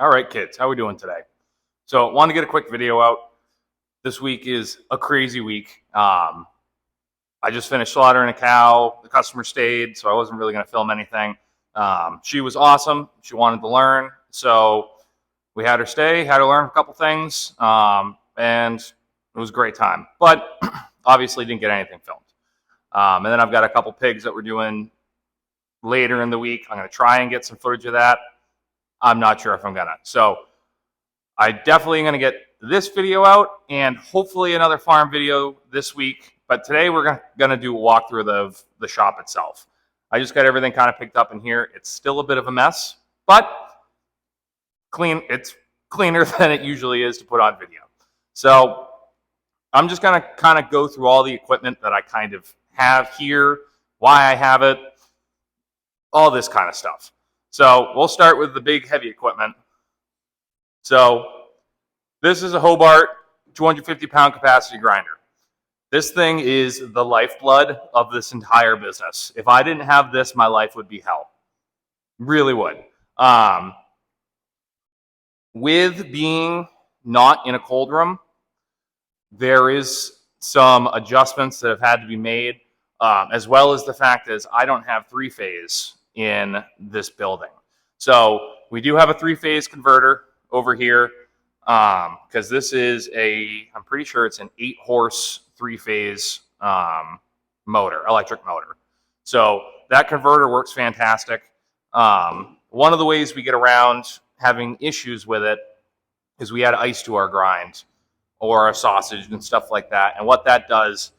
All right, kids, how are we doing today? So, I want to get a quick video out. This week is a crazy week. I just finished slaughtering a cow. The customer stayed, so I wasn't really going to film anything. She was awesome. She wanted to learn, so we had her stay, had her learn a couple things, and it was a great time. But obviously, didn't get anything filmed. And then I've got a couple pigs that we're doing later in the week. I'm going to try and get some footage of that. I'm not sure if I'm gonna. So I definitely am gonna get this video out and hopefully another farm video this week. But today we're gonna do a walkthrough of the shop itself. I just got everything kind of picked up in here. It's still a bit of a mess, but it's cleaner than it usually is to put on video. So I'm just gonna kind of go through all the equipment that I kind of have here, why I have it, all this kind of stuff. So we'll start with the big heavy equipment. So this is a Hobart 250-pound capacity grinder. This thing is the lifeblood of this entire business. If I didn't have this, my life would be hell. Really would. With being not in a cold room, there is some adjustments that have had to be made, as well as the fact is I don't have three-phase in this building. So we do have a three-phase converter over here because this is I'm pretty sure it's an 8-horse three-phase electric motor. So that converter works fantastic. One of the ways we get around having issues with it is we add ice to our grind or a sausage and stuff like that. And what that does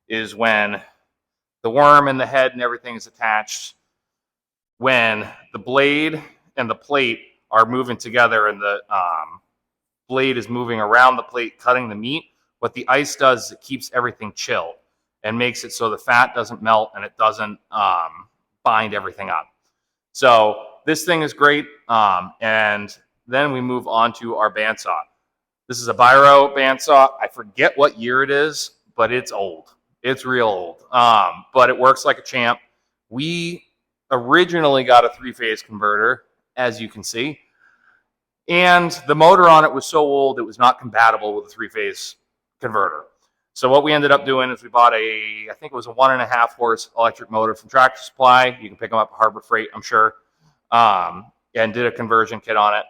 is when the worm and the head and everything is attached, when the blade and the plate are moving together and the blade is moving around the plate cutting the meat, what the ice does is it keeps everything chilled and makes it so the fat doesn't melt and it doesn't bind everything up. So this thing is great. And then we move on to our bandsaw. This is a Biro bandsaw. I forget what year it is, but it's old. It's real old. But it works like a champ. We originally got a three-phase converter, as you can see, and the motor on it was so old it was not compatible with a three-phase converter. So what we ended up doing is we bought I think it was a 1.5-horse electric motor from Tractor Supply. You can pick them up at Harbor Freight, I'm sure, and did a conversion kit on it.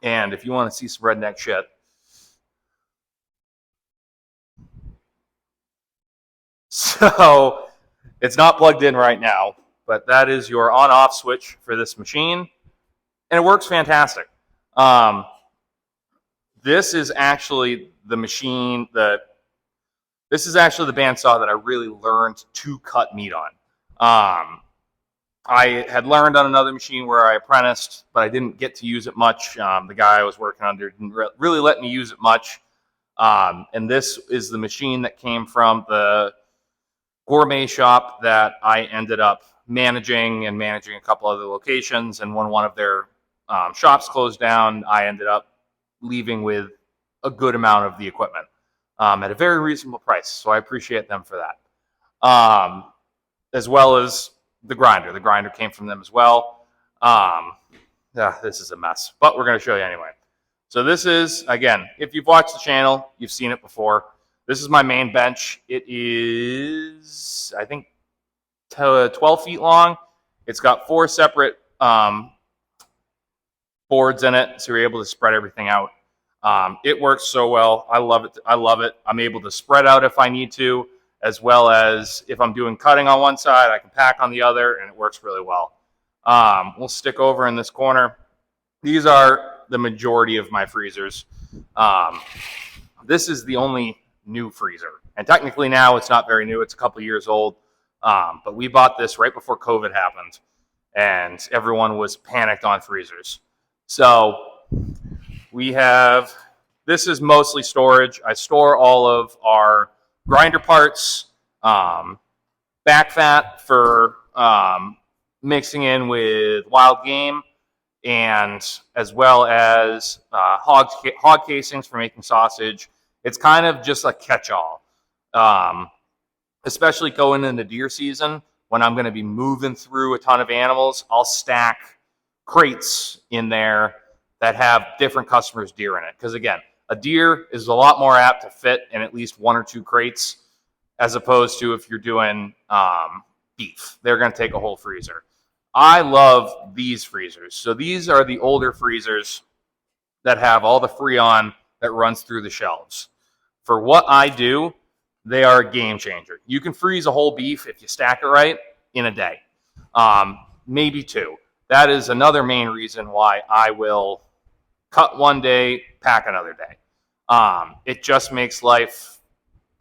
And if you want to see some redneck shit, so it's not plugged in right now, but that is your on-off switch for this machine, and it works fantastic. This is actually the machine this is actually the bandsaw that I really learned to cut meat on. I had learned on another machine where I apprenticed, but I didn't get to use it much. The guy I was working under didn't really let me use it much. And this is the machine that came from the gourmet shop that I ended up managing a couple other locations. And when one of their shops closed down, I ended up leaving with a good amount of the equipment at a very reasonable price. So I appreciate them for that. As well as the grinder. The grinder came from them as well. This is a mess, but we're going to show you anyway. So this is, again, if you've watched the channel, you've seen it before. This is my main bench. It is, I think, 12 feet long. It's got 4 separate boards in it, so you're able to spread everything out. It works so well. I love it. I love it. I'm able to spread out if I need to, as well as if I'm doing cutting on one side, I can pack on the other, and it works really well. We'll stick over in this corner. These are the majority of my freezers. This is the only new freezer, and technically now it's not very new. It's a couple years old, but we bought this right before COVID happened, and everyone was panicked on freezers. So this is mostly storage. I store all of our grinder parts, back fat for mixing in with wild game, and as well as hog casings for making sausage. It's kind of just a catch-all, especially going into deer season when I'm going to be moving through a ton of animals. I'll stack crates in there that have different customers' deer in it. Because again, a deer is a lot more apt to fit in at least 1 or 2 crates, as opposed to if you're doing beef. They're going to take a whole freezer. I love these freezers. So these are the older freezers that have all the Freon that runs through the shelves. For what I do, they are a game changer. You can freeze a whole beef if you stack it right in a day, maybe 2. That is another main reason why I will cut one day, pack another day. It just makes life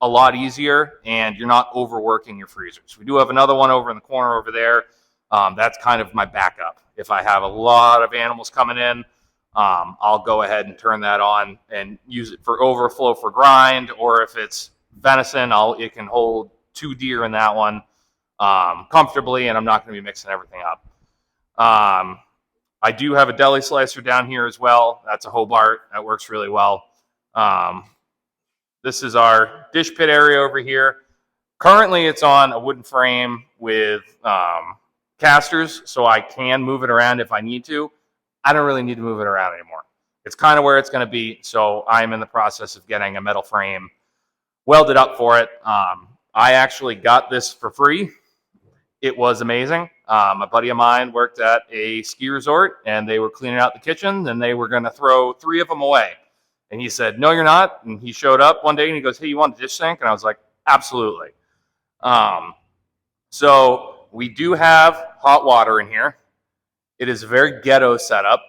a lot easier, and you're not overworking your freezers. We do have another one over in the corner over there. That's kind of my backup. If I have a lot of animals coming in, I'll go ahead and turn that on and use it for overflow for grind, or if it's venison, it can hold 2 deer in that one comfortably, and I'm not going to be mixing everything up. I do have a deli slicer down here as well. That's a Hobart. That works really well. This is our dish pit area over here. Currently, it's on a wooden frame with casters, so I can move it around if I need to. I don't really need to move it around anymore. It's kind of where it's going to be, so I'm in the process of getting a metal frame welded up for it. I actually got this for free. It was amazing. A buddy of mine worked at a ski resort, and they were cleaning out the kitchen, and they were going to throw 3 of them away. And he said, "No, you're not." And he showed up one day, and he goes, "Hey, you want a dish sink?" And I was like, "Absolutely." So we do have hot water in here. It is a very ghetto setup.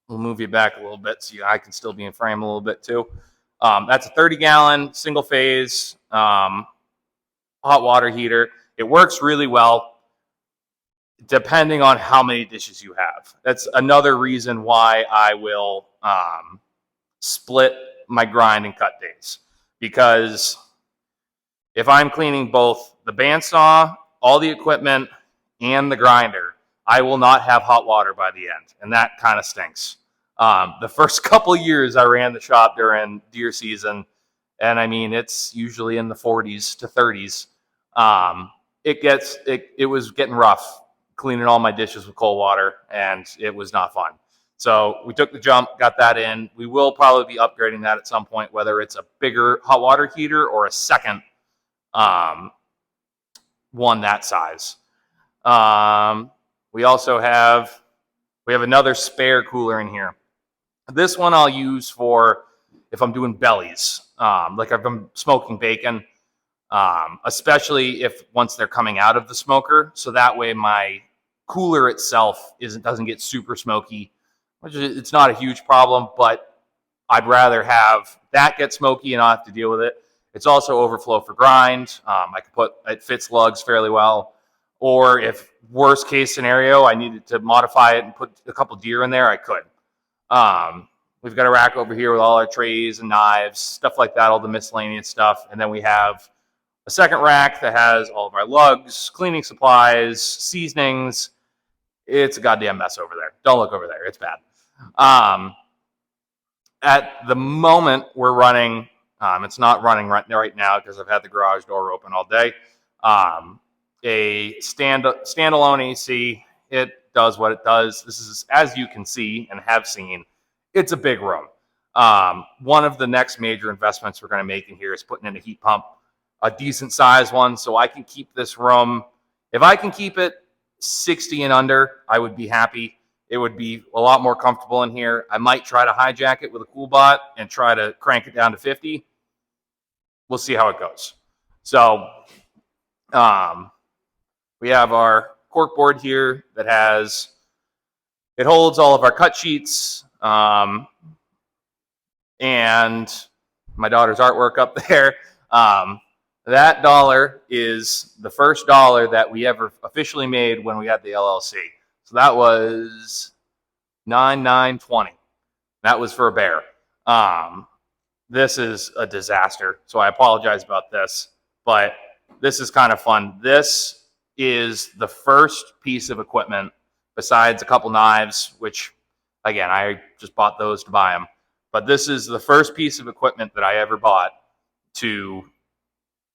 We'll move you back a little bit so I can still be in frame a little bit too. That's a 30-gallon single phase hot water heater. It works really well depending on how many dishes you have. That's another reason why I will split my grind and cut days, because if I'm cleaning both the bandsaw, all the equipment, and the grinder, I will not have hot water by the end, and that kind of stinks. The first couple years I ran the shop during deer season, and I mean, it's usually in the 40s to 30s. It was getting rough cleaning all my dishes with cold water, and it was not fun. So we took the jump, got that in. We will probably be upgrading that at some point, whether it's a bigger hot water heater or a second one that size. We also have another spare cooler in here. This one I'll use for if I'm doing bellies, like if I'm smoking bacon, especially if once they're coming out of the smoker. So that way my cooler itself doesn't get super smoky, which it's not a huge problem, but I'd rather have that get smoky and not have to deal with it. It's also overflow for grind. It fits lugs fairly well. Or if worst case scenario, I needed to modify it and put a couple deer in there, I could. We've got a rack over here with all our trays and knives, stuff like that, all the miscellaneous stuff. And then we have a second rack that has all of our lugs, cleaning supplies, seasonings. It's a goddamn mess over there. Don't look over there. It's bad. At the moment, we're running, it's not running right now because I've had the garage door open all day, a standalone AC. It does what it does. This is, as you can see and have seen, it's a big room. One of the next major investments we're going to make in here is putting in a heat pump, a decent size one, so I can keep this room, if I can keep it 60 and under, I would be happy. It would be a lot more comfortable in here. I might try to hijack it with a CoolBot and try to crank it down to 50. We'll see how it goes. So we have our cork board here that it holds all of our cut sheets, and my daughter's artwork up there. That dollar is the first dollar that we ever officially made when we got the LLC. So that was $9,920. That was for a bear. This is a disaster, so I apologize about this, but this is kind of fun. This is the first piece of equipment besides a couple knives, which, again, I just bought those to buy them. But this is the first piece of equipment that I ever bought to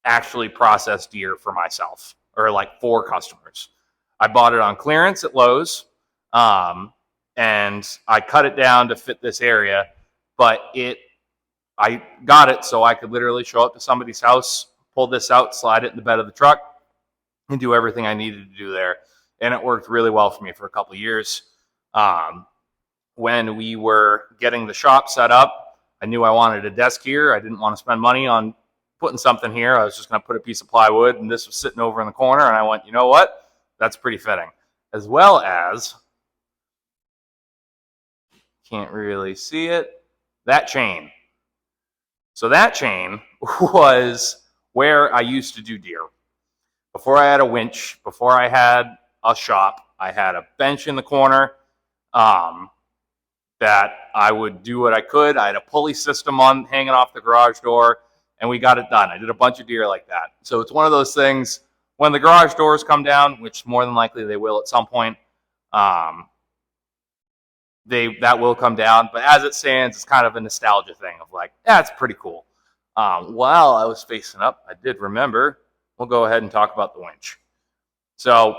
actually process deer for myself, or like for customers. I bought it on clearance at Lowe's, and and I cut it down to fit this area, but I got it so I could literally show up to somebody's house, pull this out, slide it in the bed of the truck, and do everything I needed to do there. And it worked really well for me for a couple of years. When we were getting the shop set up, I knew I wanted a desk here. I didn't want to spend money on putting something here. I was just going to put a piece of plywood, and this was sitting over in the corner, and I went, you know what? That's pretty fitting. As well as, can't really see it, that chain. So that chain was where I used to do deer. Before I had a winch, before I had a shop, I had a bench in the corner that I would do what I could. I had a pulley system on hanging off the garage door, and we got it done. I did a bunch of deer like that. So it's one of those things, when the garage doors come down, which more than likely they will at some point, that will come down. But as it stands, it's kind of a nostalgia thing of like, yeah, it's pretty cool. While I was facing up, I did remember, we'll go ahead and talk about the winch. So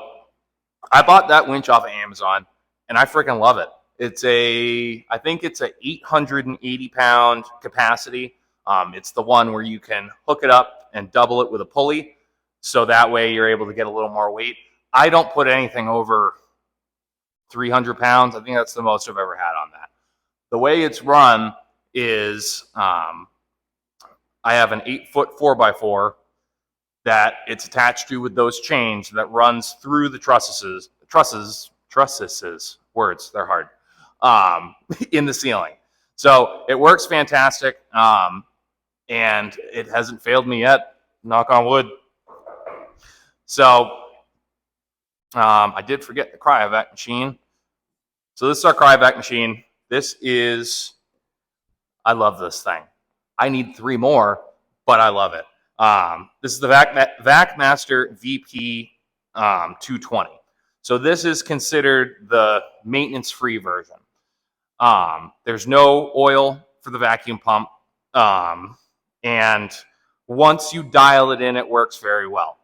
I bought that winch off of Amazon, and I freaking love it. I think it's a 880 pound capacity. It's the one where you can hook it up and double it with a pulley. So that way you're able to get a little more weight. I don't put anything over 300 pounds. I think that's the most I've ever had on that. The way it's run is I have an 8-foot 4x4 that it's attached to with those chains that runs through the trusses, words, they're hard, in the ceiling. So it works fantastic, and it hasn't failed me yet, knock on wood. So I did forget the cryovac machine. So this is our cryovac machine. I love this thing. I need 3 more, but I love it. This is the VacMaster VP 220. So this is considered the maintenance-free version. There's no oil for the vacuum pump. And once you dial it in, it works very well.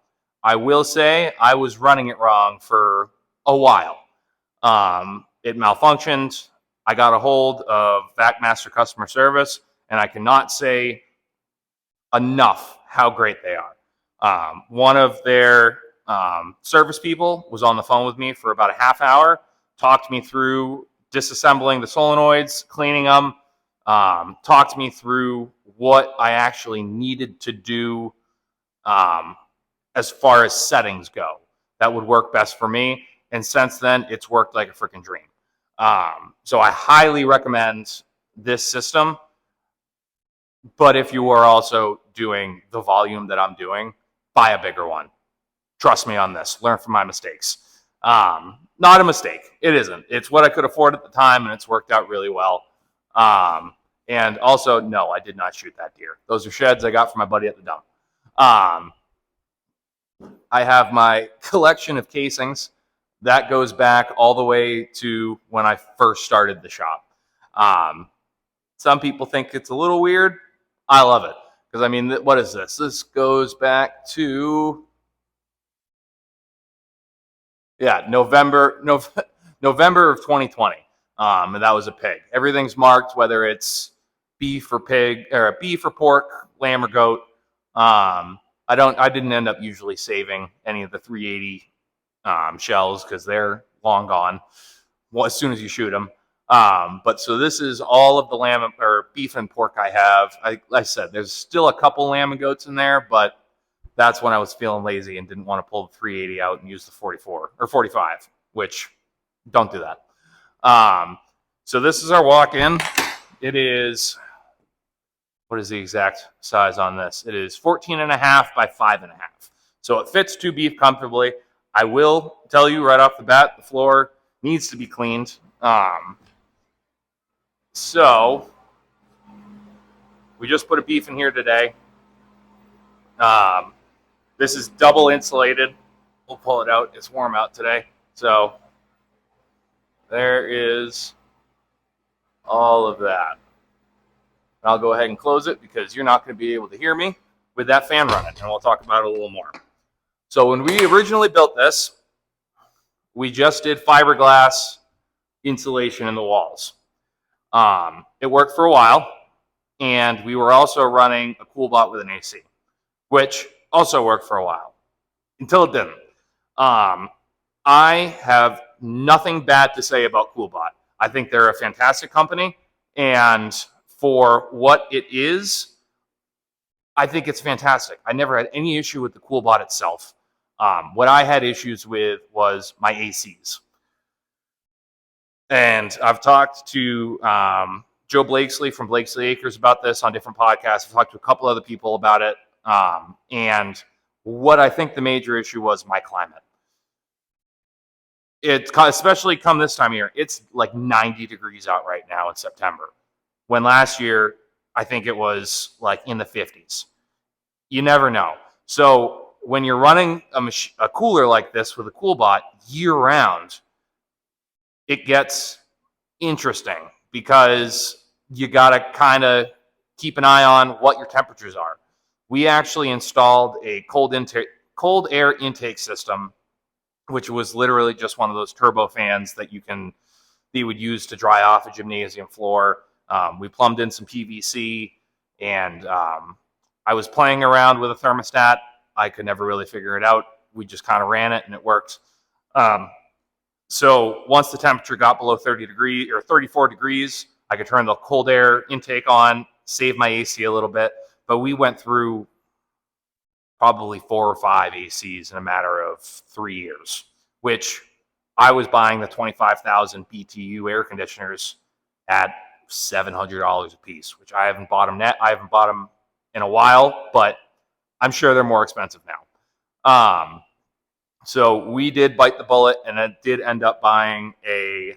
I will say I was running it wrong for a while. It malfunctioned. I got a hold of VacMaster customer service, and I cannot say enough how great they are. One of their service people was on the phone with me for about a half hour, talked me through disassembling the solenoids, cleaning them, talked me through what I actually needed to do as far as settings go that would work best for me. And since then, it's worked like a freaking dream. So I highly recommend this system. But if you are also doing the volume that I'm doing, buy a bigger one. Trust me on this. Learn from my mistakes. Not a mistake. It isn't. It's what I could afford at the time, and it's worked out really well. And also, no, I did not shoot that deer. Those are sheds I got from my buddy at the dump. I have my collection of casings. That goes back all the way to when I first started the shop. Some people think it's a little weird. I love it. Because, I mean, what is this? This goes back to, November of 2020. And that was a pig. Everything's marked, whether it's beef or pig, or beef or pork, lamb or goat. I didn't end up usually saving any of the 380 shells because they're long gone as soon as you shoot them. But so this is all of the lamb or beef and pork I have. Like I said, there's still a couple lamb and goats in there, but that's when I was feeling lazy and didn't want to pull the 380 out and use the 44 or 45, which don't do that. So this is our walk-in. It is, what is the exact size on this? It is 14.5 by 5.5. So it fits 2 beef comfortably. I will tell you right off the bat, the floor needs to be cleaned. So we just put a beef in here today. This is double insulated. We'll pull it out. It's warm out today. So there is all of that. I'll go ahead and close it because you're not going to be able to hear me with that fan running, and we'll talk about it a little more. So when we originally built this, we just did fiberglass, insulation in the walls. It worked for a while, and we were also running a CoolBot with an AC, which also worked for a while until it didn't. I have nothing bad to say about CoolBot. I think they're a fantastic company, and for what it is, I think it's fantastic. I never had any issue with the CoolBot itself. What I had issues with was my ACs. And I've talked to Joe Blakesley from Blakesley Acres about this on different podcasts. I've talked to a couple other people about it. And what I think the major issue was my climate. It, especially come this time of year, it's like 90 degrees out right now in September. When last year, I think it was like in the 50s. You never know. So when you're running a cooler like this with a CoolBot year round, it gets interesting because you got to kind of keep an eye on what your temperatures are. We actually installed a cold air intake system, which was literally just one of those turbo fans that you would use to dry off a gymnasium floor. We plumbed in some PVC, and I was playing around with a thermostat. I could never really figure it out. We just kind of ran it, and it worked. So once the temperature got below 30 degrees or 34 degrees, I could turn the cold air intake on, save my AC a little bit. But we went through probably 4 or 5 ACs in a matter of 3 years, which I was buying the 25,000 BTU air conditioners at $700 a piece, which I haven't bought them in a while, but I'm sure they're more expensive now. So we did bite the bullet, and I did end up buying a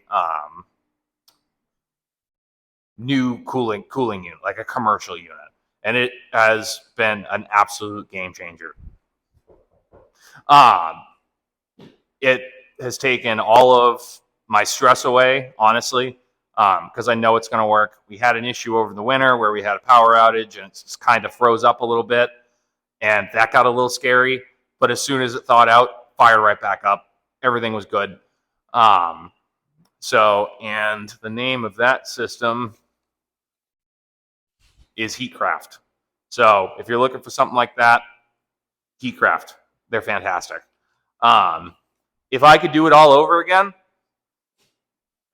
new cooling unit, like a commercial unit. And it has been an absolute game changer. It has taken all of my stress away, honestly, because I know it's going to work. We had an issue over the winter where we had a power outage, and it just kind of froze up a little bit, and that got a little scary. But as soon as it thawed out, fired right back up. Everything was good. And the name of that system is Heatcraft. So if you're looking for something like that, Heatcraft, they're fantastic. If I could do it all over again,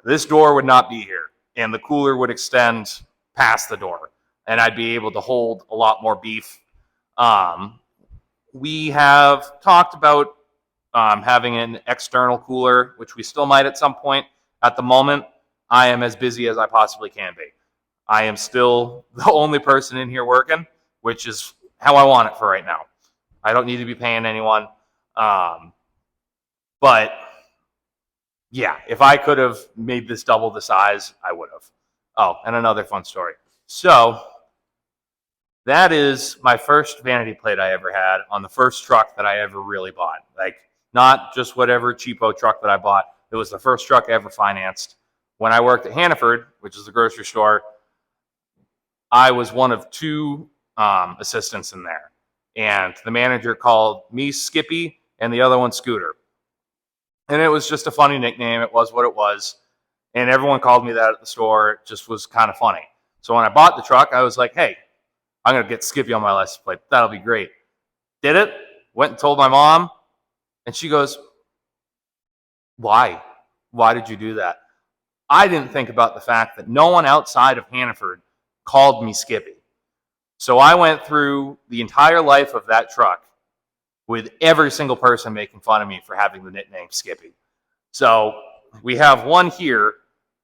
this door would not be here, and the cooler would extend past the door, and I'd be able to hold a lot more beef. We have talked about having an external cooler, which we still might at some point. At the moment, I am as busy as I possibly can be. I am still the only person in here working, which is how I want it for right now. I don't need to be paying anyone. But yeah, if I could have made this double the size, I would have. Oh, and another fun story. So that is my first vanity plate I ever had on the first truck that I ever really bought. Like, not just whatever cheapo truck that I bought. It was the first truck I ever financed. When I worked at Hannaford, which is the grocery store, I was one of 2 assistants in there. And the manager called me Skippy and the other one Scooter. And it was just a funny nickname. It was what it was. And everyone called me that at the store. It just was kind of funny. So when I bought the truck, I was like, hey, I'm going to get Skippy on my license plate. That'll be great. Did it. Went and told my mom. And she goes, why? Why did you do that? I didn't think about the fact that no one outside of Hannaford called me Skippy. So I went through the entire life of that truck with every single person making fun of me for having the nickname Skippy. So we have one here,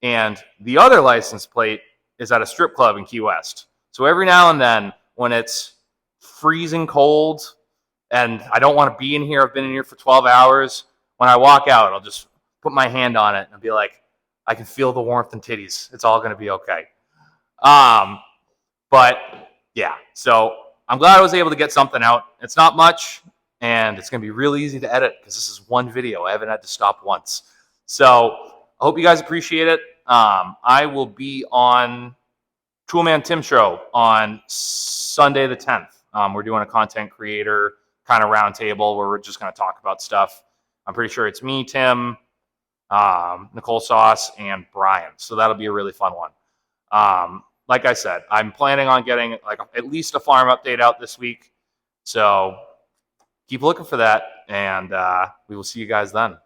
and the other license plate is at a strip club in Key West. So every now and then, when it's freezing cold and I don't want to be in here, I've been in here for 12 hours, when I walk out, I'll just put my hand on it and be like, I can feel the warmth and titties. It's all going to be okay. But yeah, so I'm glad I was able to get something out. It's not much, and it's going to be really easy to edit because this is one video. I haven't had to stop once. So I hope you guys appreciate it. I will be on Toolman Tim Show on Sunday the 10th. We're doing a content creator kind of roundtable where we're just going to talk about stuff. I'm pretty sure it's me, Tim, Nicole Sauce, and Brian. So that'll be a really fun one. Like I said, I'm planning on getting like at least a farm update out this week. So keep looking for that, and we will see you guys then.